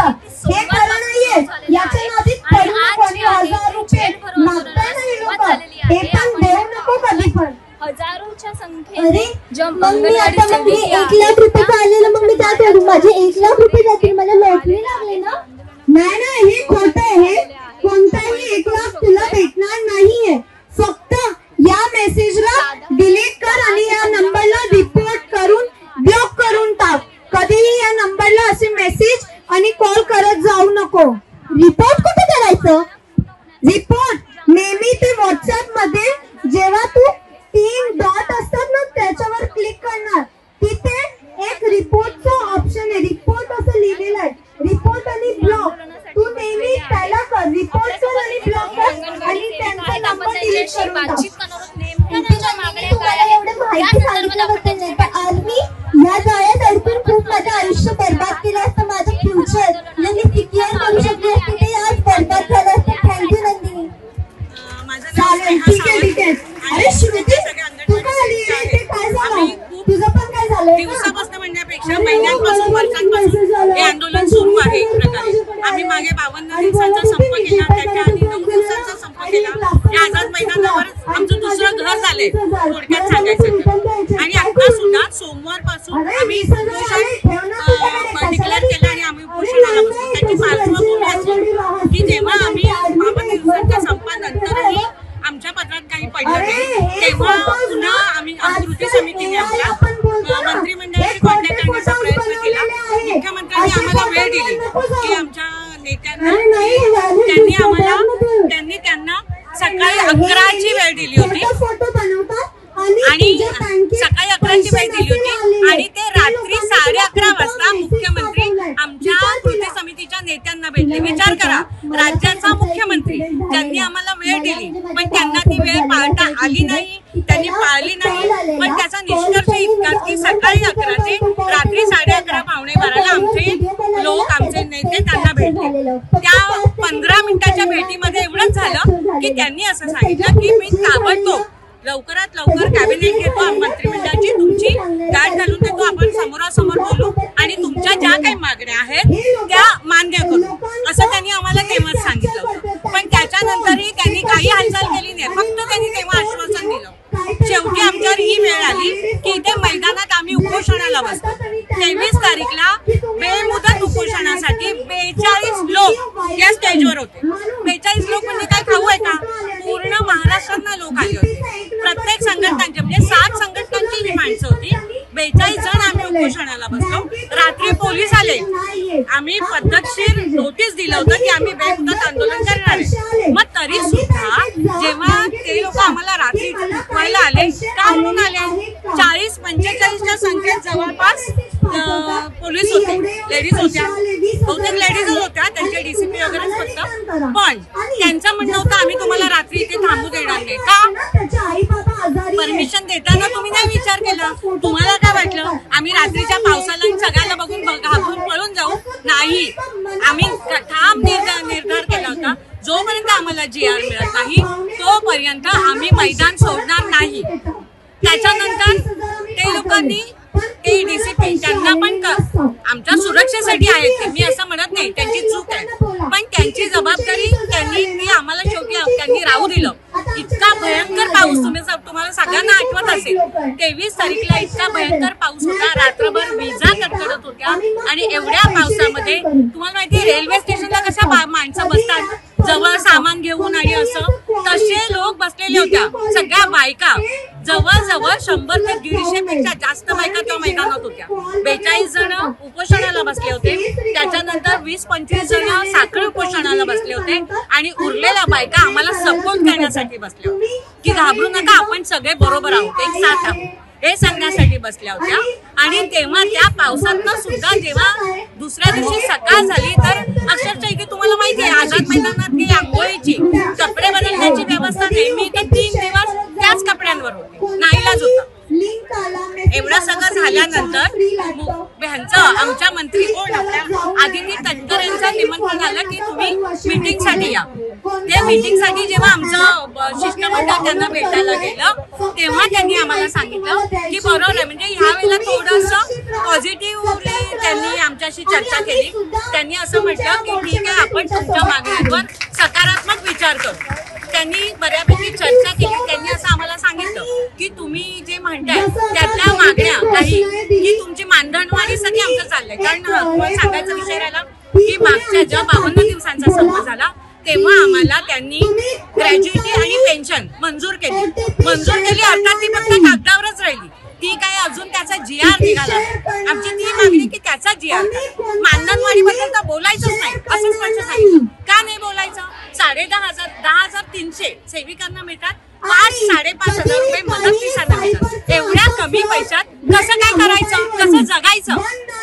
करायचं, हे खरं नाहीये. याच्या नादी पडून कोणी 1000 रुपये मागताय नाही लोक, हे पण देऊ नको कधी पण. हजारोच्या संख्येने मग मी आता मग मी 1 लाख रुपये आलेलं, मग मी काय करू? माझे 1 लाख रुपये जातील, मला लॉटरी लागली ना. नाही नाही, हे खोटं आहे. हे कोणताही 1 लाख तुला भेटणार नाहीये. फक्त या मेसेजला डिलीट कर आणि या नंबरला रिपोर्ट करून ब्लॉक करून टाक. कधीही या नंबरला असे मेसेज आणि कॉल करत जाऊ नको. रिपोर्ट कुठे करायचं? रिपोर्ट नेहमी ते व्हॉट्सअप मध्ये जेव्हा तू 3 डॉट असतात ना त्याच्यावर क्लिक करणार, तिथे एक रिपोर्टचं ऑप्शन आहे. रिपोर्ट असं लिहिलेलं आहे, रिपोर्ट आणि ब्लॉक. तू नेहमी त्याला कर, रिपोर्ट कर आणि ब्लॉक कर आणि त्यांचा नंबर डिलीट करून टाक. आर्मी या जाळ्यात अडकून खूप माझं आयुष्य बर्बाद केलं असतं. माझं फ्युचर मी सिक्युअर करू शकले असते, ते आज बर्बाद झालं असतं. थँक्यू नंदिनी. चालेल, ठीक आहे ठीक आहे. अरे श्रुती, तू काय आली? ते काय झालं? तुझं पण काय झालं? दिवसापासून म्हणण्यापेक्षा महिन्यांपासून वर्षांपासून हे आंदोलन सुरू आहे. एक प्रकारे आम्ही मागे 52 दिवसांचा संप केला, त्याच्या आधी 9 दिवसांचा संप केला. या आझाद मैदानावर आमचं दुसरं घर झालंय थोडक्यात सांगायचं. आणि आता सुद्धा सोमवारपासून आम्ही उपोषण डिक्लेअर केलं आणि आम्ही उपोषणाला बसलो. त्याची पार्श्वभूमी की जेव्हा आम्ही 52 दिवसांच्या संपानंतरही आमच्या पत्रात काही पडलं नाही, तेव्हा पुन्हा आम्ही कृती समितीने आमच्या मंत्रिमंडळाशी कॉन्टॅक्ट करण्याचा प्रयत्न केला. मुख्यमंत्र्यांनी आम्हाला वेळ दिली की आमच्या नेत्यांना त्यांनी त्यांना सकाळी 11ची वेळ दिली होती आणि सकाळी 11ची वेळ दिली होती आणि ते रात्री 11:30 वाजता मुख्यमंत्री आमच्या कृती समितीच्या नेत्यांना भेटले. विचार करा, राज्याचा मुख्यमंत्री त्यांनी आम्हाला वेळ दिली पण त्यांना ती वेळ पाळता आली नाही, त्यांनी पाळली नाही. पण त्याचा निष्कर्ष इतकाच की सकाळी 11 ते रात्री 11:30 पावणे 12ला आमचे लोक, आमचे नेते त्यांना भेटले. त्या 15 मिनिटाच्या भेटीमध्ये एवढंच झालं की त्यांनी असं सांगितलं की मी ताबडतोब लवकरात लवकर कॅबिनेट घेतो, मंत्रिमंडळाची तुमची गाठ घालून देतो, आपण समोरासमोर बोलू आणि तुमच्या ज्या काही मागण्या आहेत त्या मान्य करू, असं त्यांनी आम्हाला तेव्हाच सांगितलं होतं. पण त्याच्यानंतरही त्यांनी काही हालचाल केली नाही, फक्त त्यांनी तेव्हा आश्वासन दिलं. शेवटी आमच्यावर ही वेळ आली की इथे मैदानात आम्ही उपोषणाला बसतो. 23 तारीखला बेमुदत उपोषणासाठी 42 लोक या स्टेजवर होते. 42 लोक म्हणजे काय खाऊ आहे का? पूर्ण महाराष्ट्रातनं लोक आले होते. प्रत्येक संघटनांचे म्हणजे 7 संघटनांची ही माणसं होती. 42 जण आम्ही उपोषणाला बसलो. रात्री पोलीस आले, आम्ही पद्धतशीर नोटीस दिलं होतं की आम्ही बेमुदत आंदोलन करणार आहे. मग तरी सुद्धा जेव्हा ते लोक आम्हाला रात्री उठवायला आले, का म्हणून आले? 40-45च्या संख्येत जवळपास पोलीस होते, लेडीज होत्या, बहुतेक लेडीजच होत्या, त्यांचे डीसीपी वगैरे फक्त. पण त्यांचं म्हणणं होतं आम्ही तुम्हाला रात्री इथे थांबू देणार नाही. का? परमिशन देताना तुम्ही नाही विचार केला? तुम्हाला काय वाटलं आम्ही रात्रीच्या पावसाला सगळ्यांना बघून घाबरून पळून जाऊ? नाही, आम्ही ठाम निर्धार केला होता जोपर्यंत आम्हाला GR मिळत नाही तोपर्यंत आम्ही मैदान सोडणार नाही. त्याच्यानंतर ते लोकांनी ते डीसीपी त्यांना पण आमच्या सुरक्षेसाठी आहेत ते, मी असं म्हणत नाही, त्यांची चूक आहे, पण त्यांची जबाबदारी त्यांनी आम्हाला शेवटी त्यांनी राहू दिलं. इतका भयंकर पाऊस, तुम्हाला सगळ्यांना आठवत असेल, 23 तारीखला इतका भयंकर पाऊस होता, रात्रभर विजा कडकडत होत्या आणि एवढ्या पावसामध्ये तुम्हाला माहिती रेल्वे स्टेशनला कशा माणसं बसतात जवळ सामान घेऊन आणि असं, तसे लोक बसलेले होत्या. सगळ्या बायका जवळजवळ 100 ते 150 पेक्षा जास्त बायका त्या मैदानात होत्या. 42 जण उपोषणाला बसले होते, त्याच्यानंतर 20-25 जण साखळी उपोषणाला बसले होते आणि उरलेल्या बायका आम्हाला सपोर्ट करण्यासाठी बसल्या होत्या की घाबरू नका, आपण सगळे बरोबर आहोत, एक साथ आहोत, हे सांगण्यासाठी बसल्या होत्या. आणि तेव्हा त्या पावसातनं सुद्धा जेव्हा दुसऱ्या दिवशी सकाळ झाली तर अक्षरशः इथे तुम्हाला माहिती आहे आझाद मैदानात की आंघोळीची कपडे बदलण्याची व्यवस्था नेहमी तर 3 दिवस त्याच कपड्यांवर होती, नाईलाज होता. एवढं सगळं झाल्यानंतर ह्यांचं आमच्या मंत्री कोण आपल्या आदिती तटकरेंचं निमंत्रण आलं की तुम्ही मीटिंगसाठी या. त्या मीटिंगसाठी जेव्हा आमचं शिष्टमंडळ त्यांना भेटायला गेलं तेव्हा त्यांनी आम्हाला सांगितलं की बरोबर आहे, म्हणजे ह्या वेळेला थोडंसं पॉझिटिव्हली त्यांनी आमच्याशी चर्चा केली. त्यांनी असं म्हटलं की ठीक आहे, आपण तुमच्या मागण्यांवर सकारात्मक विचार करू. त्यांनी बऱ्यापैकी चर्चा केली. त्यांनी असं आम्हाला सांगितलं की तुम्ही जे म्हणताय त्यातल्या मागण्या काही की तुमची मानधनवाढी सगळी आमचं चाललंय. कारण सांगायचा विषय राहिला की मागच्या ज्या 52 दिवसांचा संप झाला तेव्हा आम्हाला त्यांनी ग्रॅज्युएटी आणि पेन्शन मंजूर केली. अर्थात ती फक्त कागदावरच राहिली. ती काय अजून त्याचा GR निघाला. आमची ती मागणी की त्याचा GR मानधनवाढीबद्दल तर बोलायचंच नाही असं स्पष्ट सांगितलं. का नाही बोलायचं? 10,500 10,300 सेविकांना मिळतात, 5,000-5,500 रुपये मदतनीसांना मिळतात. एवढ्या कमी पैशात कसं काय करायचं, कसं जगायचं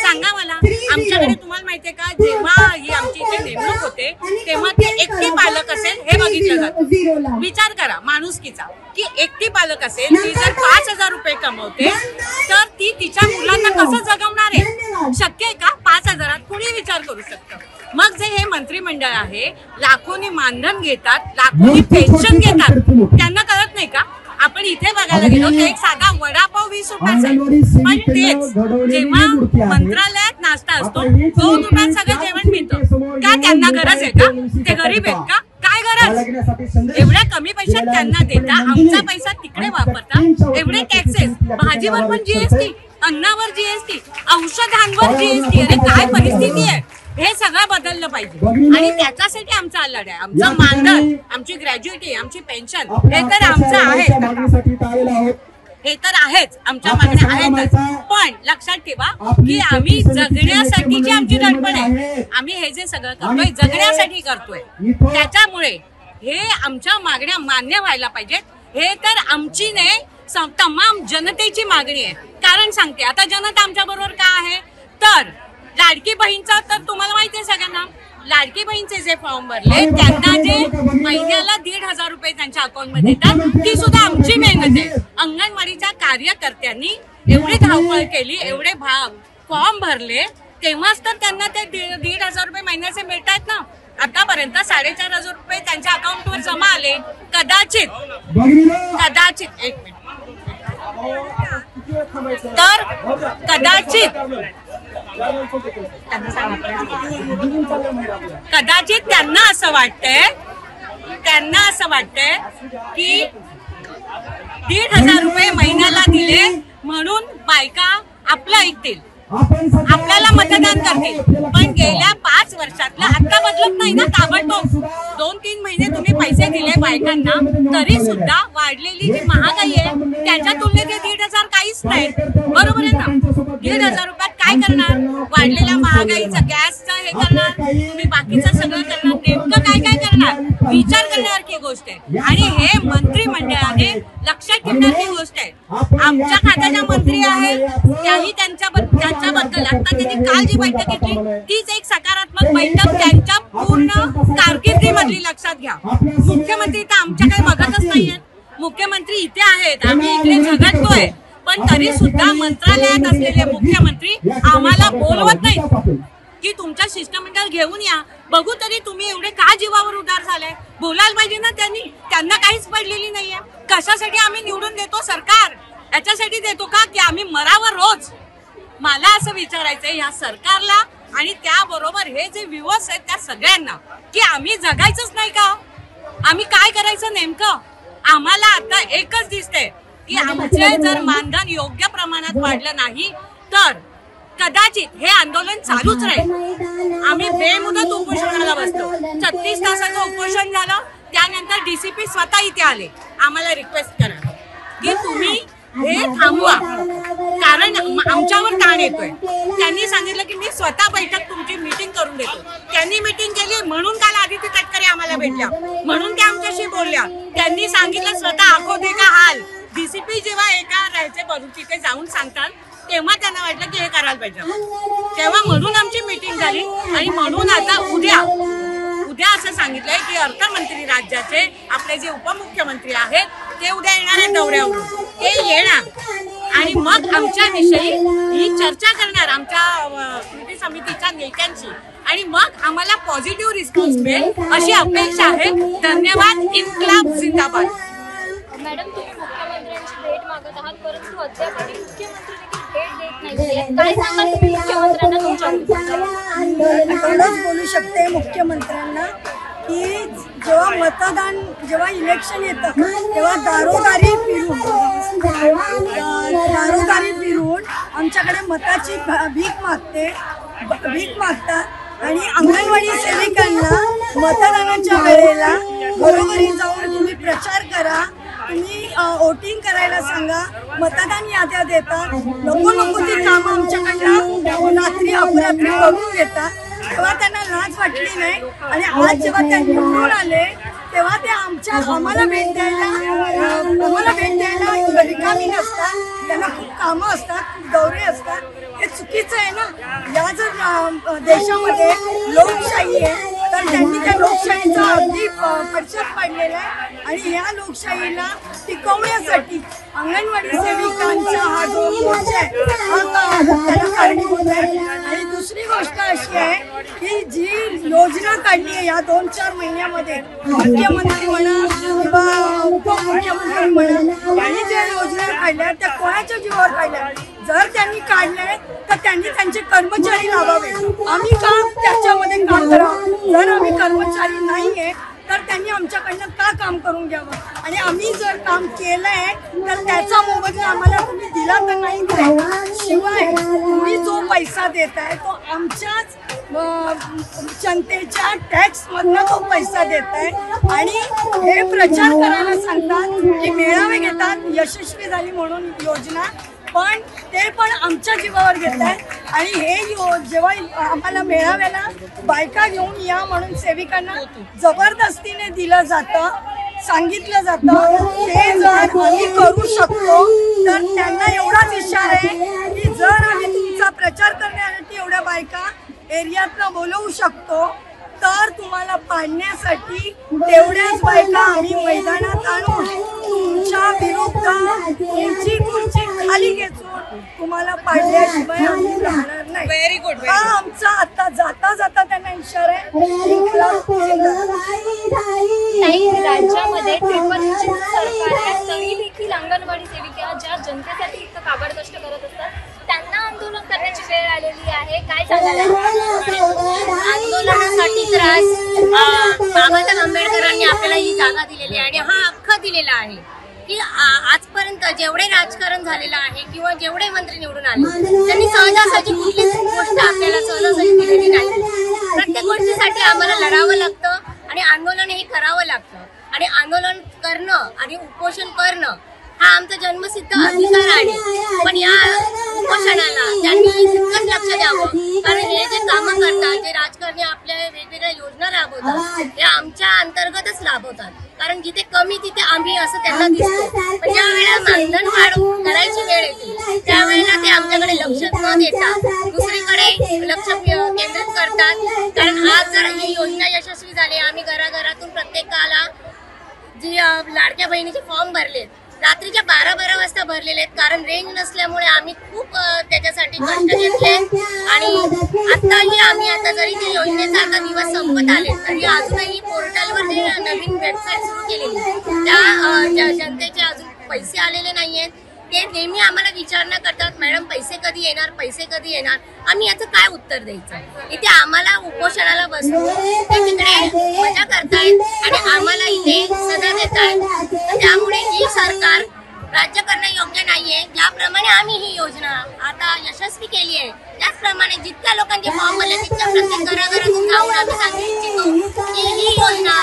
सांगा मला. आमच्याकडे तुम्हाला माहितीये का, जेव्हा ही आमची इथे नेमणूक होते तेव्हा ती एकटी पालक असेल हे बघितलं जातं. विचार करा माणुसकीचा की एकटी पालक असेल, ती जर 5,000 रुपये कमवते तर ती तिच्या मुलांना कसं जगवणार आहे? शक्य आहे का? 5,000 कोणी विचार करू शकतं? मग जे हे मंत्रिमंडळ आहे, लाखोनी मानधन घेतात, लाखोनी पेन्शन घेतात, त्यांना कळत नाही का? आपण इथे बघायला गेलो तर एक साधा वडापाव 20 रुपयाचा आहे, पण तेच जेव्हा मंत्रालयात नाश्ता असतो 2 रुपयात सगळं जेवण मिळतं. का त्यांना गरज आहे का? ते गरीब आहेत का? काय गरज? एवढ्या कमी पैशात त्यांना देता, आमचा पैसा तिकडे वापरता, एवढे टॅक्सेस, भाजीवर पण GST, अन्नावर GST, औषधांवर GST. अरे काय परिस्थिती आहे? हे सगळं बदललं पाहिजे आणि त्याच्यासाठी आमचा लढा आहे. आमचं मानधन, आमची ग्रॅज्युएटी, आमची पेन्शन हे तर आमचं आहे, हे तर आहेच, आमच्या मागण्या आहेतच. पण लक्षात ठेवा की आम्ही जगण्यासाठीची आमची धडपड आहे. आम्ही हे जे सगळं करतोय जगण्यासाठी करतोय. त्याच्यामुळे हे आमच्या मागण्या मान्य व्हायला पाहिजेत. हे तर आमची नाही, तमाम जनतेची मागणी आहे. कारण सांगते, आता जनता आमच्या बरोबर का आहे तर लाडकी बहीणचा तर तुम्हाला माहिती आहे सगळ्यांना, लाडकी बहीणचे जे फॉर्म भरले त्यांना जे महिन्याला 1,500 रुपये त्यांच्या अकाउंटमध्ये येतात, ती सुद्धा आमची मेहनत आहे. अंगणवाडीच्या कार्यकर्त्यांनी एवढी धावपळ केली, एवढे फॉर्म भरले, तेव्हाच तर त्यांना ते 1,500 रुपये महिन्याचे मिळतात ना. आतापर्यंत 4,500 रुपये त्यांच्या अकाउंटवर जमा आले. कदाचित एक मिनिट तर कदाचित त्यांना असं वाटतंय की 1,500 रुपये महिन्याला दिले म्हणून बायका आपलं ऐकतील, आपल्याला मतदान करतील. पण गेल्या 5 वर्षातलं आता बदलत नाही ना ताबडतोब. 2-3 महिने तुम्ही पैसे दिले बायकांना तरी सुद्धा वाढलेली जी महागाई आहे त्याच्या तुलनेत 1,500 काहीच नाही. बरोबर आहे ना? 1,500 रुपयात काय करणार? वाढलेल्या महागाईचं, गॅसचं हे करणार, तुम्ही बाकीचं सगळं करणार, नेमकं काय करणार? विचार करण्यासारखी गोष्ट आहे. आणि हे मंत्रिमंडळाने लक्षात ठेवण्याची गोष्ट आहे. आमच्या खात्याच्या मंत्री आहेत त्याही त्यांच्याबद्दल आता त्यांनी काल जी बैठक घेतली तीच एक सकारात्मक बैठक त्यांच्या पूर्ण कारकिर्दीमधली लक्षात घ्या. मुख्यमंत्री तर आमच्याकडे बघतच नाहीयेत. मुख्यमंत्री इथे आहेत, आम्ही इकडे झगडतोय, पण तरी सुद्धा मंत्रालयात असलेले मुख्यमंत्री आम्हाला बोलवत नाही की तुमच्या शिष्टमंडळ घेऊन या, बघू तरी तुम्ही एवढे का जीवावर उदार झालाय. बोलायला पाहिजे ना त्यांना काहीच पडलेली नाहीये. कशासाठी आम्ही निवडून देतो सरकार? याच्यासाठी देतो का की आम्ही मरावर रोज? मला असं विचारायचंय या सरकारला आणि त्याबरोबर हे जे व्ह्यूअर्स आहेत त्या सगळ्यांना की आम्ही जगायचंच नाही का? आम्ही काय करायचं नेमकं? आम्हाला आता एकच दिसतंय की आमचे जर मानधन योग्य प्रमाणात वाढलं नाही तर कदाचित हे आंदोलन चालूच राहील. आम्ही बेमुदत उपोषणाला बसतो. 36 तासाचं उपोषण झालं. त्यानंतर DCP स्वतः इथे आले आम्हाला रिक्वेस्ट करा की तुम्ही हे थांबवा, कारण आमच्यावर ताण येतोय. त्यांनी सांगितलं की मी स्वतः बैठक तुमची मीटिंग करून देतो. त्यांनी मीटिंग केली म्हणून काल आदिती तटकरे आम्हाला भेटल्या, म्हणून त्या आमच्याशी बोलल्या. त्यांनी सांगितलं स्वतः आखो दे का हाल. DCP जेव्हा एका राहायचे बघून तिथे जाऊन सांगतात तेव्हा त्यांना वाटलं की हे करायला पाहिजे. तेव्हा म्हणून आमची मीटिंग झाली आणि म्हणून आता उद्या असं सांगितलंय की अर्थमंत्री राज्याचे आपले जे उपमुख्यमंत्री आहेत ते उद्या येणार आहेत दौऱ्यावरून. ते येणार आणि मग आमच्याविषयी ही चर्चा करणार आमच्या कृती समितीच्या नेत्यांची आणि मग आम्हाला पॉझिटिव्ह रिस्पॉन्स मिळेल अशी अपेक्षा आहे. धन्यवाद. इन्क्लाब जिंदाबाद. मॅडम, तुम्ही मुख्यमंत्र्यांची भेट मागत आहात परंतु अद्यापही मुख्यमंत्री देखील भेट देत नाही. आलेले आहेत. काय सांगाल तुम्ही मुख्यमंत्र्यांना तुमच्या? एवढंच बोलू शकते मुख्यमंत्र्यांना की जेव्हा इलेक्शन येतं तेव्हा दारोदारी फिरून आमच्याकडे मताची भीक मागतात आणि अंगणवाडी सेविकांना मतदानाच्या वेळेला घरोघरी जाऊन तुम्ही प्रचार करा, तुम्ही वोटिंग करायला सांगा, मतदान याद्या देतात, नको ती कामं आमच्याकडनं रात्री अपरात्री करून घेतात. तेव्हा त्यांना लाज वाटली नाही आणि आज जेव्हा ते निवडून आले तेव्हा ते आम्हाला भेट द्यायला रिकामी नसतात. त्यांना खूप कामं असतात, खूप दौरे असतात. हे चुकीचं आहे ना. या जर देशामध्ये लोकशाही आहे तर त्यांनी त्या लोकशाहीचा अगदी परिचय पाडलेला आहे आणि या लोकशाहीला टिकवण्यासाठी अंगणवाडी सेविकांचा हा जो मोर्चा आहे हा त्याला कारणीभूत आहे. आणि दुसरी गोष्ट अशी आहे की जी योजना काढली आहे या 2-4 महिन्यामध्ये मुख्यमंत्री म्हणा किंवा उपमुख्यमंत्री म्हणा यांनी ज्या योजना काढल्या त्या कोणाच्या जीवावर काढल्या. जर त्यांनी काढले तर त्यांनी त्यांचे कर्मचारी लावावे. आम्ही का त्याच्यामध्ये काम करावं? जर आम्ही कर्मचारी नाहीये तर त्यांनी आमच्याकडनं का काम करून घ्यावं? आणि आम्ही जर काम केलंय तर त्याचा मोबदला आम्हाला तुम्ही दिला तर नाही दिलाय. शिवाय तुम्ही जो पैसा देताय तो आमच्याच जनतेच्या टॅक्स मधनं तो पैसा देताय आणि हे प्रचार करायला सांगतात की मेळावे घेतात, यशस्वी झाली म्हणून योजना, पण ते पण आमच्या जीवावर घेत आहे. आणि हे जेव्हा आम्हाला मेळाव्याला बायका घेऊन या म्हणून सेविकांना जबरदस्तीने दिलं जातं, सांगितलं जातं, ते जर आम्ही करू शकतो तर त्यांना एवढाच इशारा आहे की जर आम्ही तुमचा प्रचार करण्यासाठी एवढ्या बायका एरियातनं बोलवू शकतो तर तुम्हाला पाडण्यासाठी तेवढ्याच बायका आम्ही मैदानात आणून तुमच्या विरुद्ध तुमची खुर्ची खाली घेऊन तुम्हाला पाडल्याशिवाय आम्ही राहणार नाही. Very good. हा आमचा आता जाता त्यांना इशारा आहे. राज्यामध्ये ट्रिपल इंजिन सरकार आहे तरी देखील अंगणवाडी सेविका ज्या जनतेसाठी इतकं काबड कष्ट करत असतात त्यांना आंदोलन करण्याची वेळ आलेली आहे. काय सांगाल? आंदोलनासाठी तर आज बाबासाहेब आंबेडकरांनी आपल्याला ही जागा दिलेली आहे आणि हा हक्क दिलेला आहे की आजपर्यंत जेवढे राजकारण झालेलं आहे किंवा जेवढे मंत्री निवडून आले त्यांनी सहजासहजी कुठलीच गोष्ट आपल्याला सहजासहजी दिलेली नाही. प्रत्येक गोष्टीसाठी आम्हाला लढावं लागतं आणि आंदोलन हे करावं लागतं आणि आंदोलन करणं आणि उपोषण करणं हा आमचा जन्मसिद्ध अधिकार आहे. पण या उपोषणाला त्यांनी तितकंच लक्ष द्यावं कारण हे जे कामं करतात, जे राजकारणी आपल्या वेगवेगळ्या योजना राबवतात हे आमच्या अंतर्गतच राबवतात. कारण जिथे कमी तिथे आम्ही असं त्यांना दिसतो. पण ज्या वेळेला मानधन वाढ करायची वेळ येते त्यावेळेला ते आमच्याकडे लक्ष न देता दुसरीकडे लक्ष केंद्रित करतात. कारण आज जर ही योजना यशस्वी झाली, आम्ही घराघरातून प्रत्येकाला जी लाडक्या बहिणीचे फॉर्म भरलेत रात्रीच्या 12-12 वाजता भरलेले आहेत कारण रेंज नसल्यामुळे आम्ही खूप त्याच्यासाठी कष्ट घेतले आणि आताही आम्ही आता जरी ती योजनेचा आता दिवस संपत आले तरी अजूनही पोर्टलवर जे नवीन वेबसाईट सुरू केलेली त्या जनतेचे अजून पैसे आलेले नाहीयेत. ते नेहमी आम्हाला विचारणा करतात, मॅडम पैसे कधी येणार. आम्ही याचं काय उत्तर द्यायचं? इथे आम्हाला उपोषणाला बसून ते तिकडे मजा करतायत आणि आम्हाला इथे सजा देतायत. त्यामुळे ही सरकार राज्य करणं योग्य नाहीये. ज्याप्रमाणे आम्ही ही योजना आता यशस्वी केली आहे त्याचप्रमाणे जितक्या लोकांचे फॉर्म भरले तितक्या प्रत्येक घराघरातून जाऊन आम्ही सांगू इच्छितो की ही योजना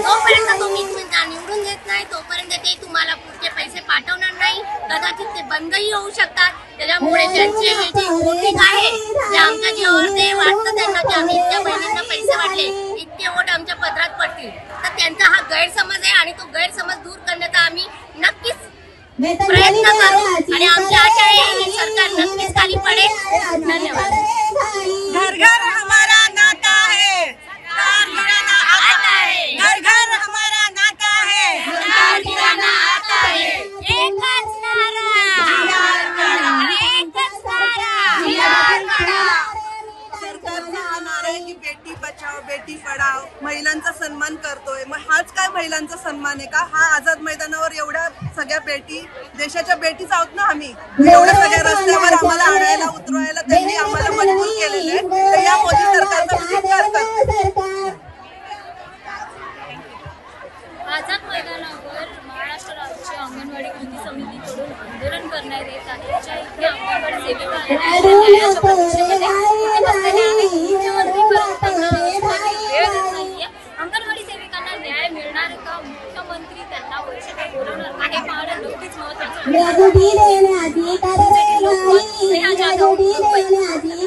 जोपर्यंत तुम्ही निवडून देत नाही तोपर्यंत ते तुम्हाला पुढचे पैसे पाठवणार नाही. कदाचित ते बंदही होऊ शकतात. त्याच्यामुळे त्यांचे हे जे वोटिंग आहे ते आमच्या जीवावर ते वाटतं त्यांना की आम्ही इतक्या बहिणींना पैसे वाटले, इतके वोट आमच्या पदरात पडतील. तर त्यांचा हा गैरसमज आहे आणि तो गैरसमज दूर करण्याचा आम्ही नक्कीच प्रयत्न करू आणि आमची आशा आहे की सरकार नक्कीच खाली पडेल. धन्यवाद. घर घर हमारा नाता है, घर घर हमारा नाता है, आता है एकच सरकारचा हा नारा आहे की बेटी बचाओ बेटी पढाओ, महिलांचा सन्मान करतोय. मग हाच काय महिलांचा सन्मान आहे का? हा आझाद मैदानावर एवढ्या सगळ्या बेटी, देशाच्या बेटीच आहोत ना आम्ही. एवढ्या सगळ्या रस्त्यावर आम्हाला आणायला सेविका न्यायाच्या प्रतीक्षेमध्ये तिथे बसलेल्या आहेत. मुख्यमंत्रीपर्यंत वेळ देत नाहीये. अंगणवाडी सेविकांना न्याय मिळणार का? मुख्यमंत्री त्यांना परिषदेत बोलवणार का? हे पाहणं नक्कीच महत्त्वाचं आहे.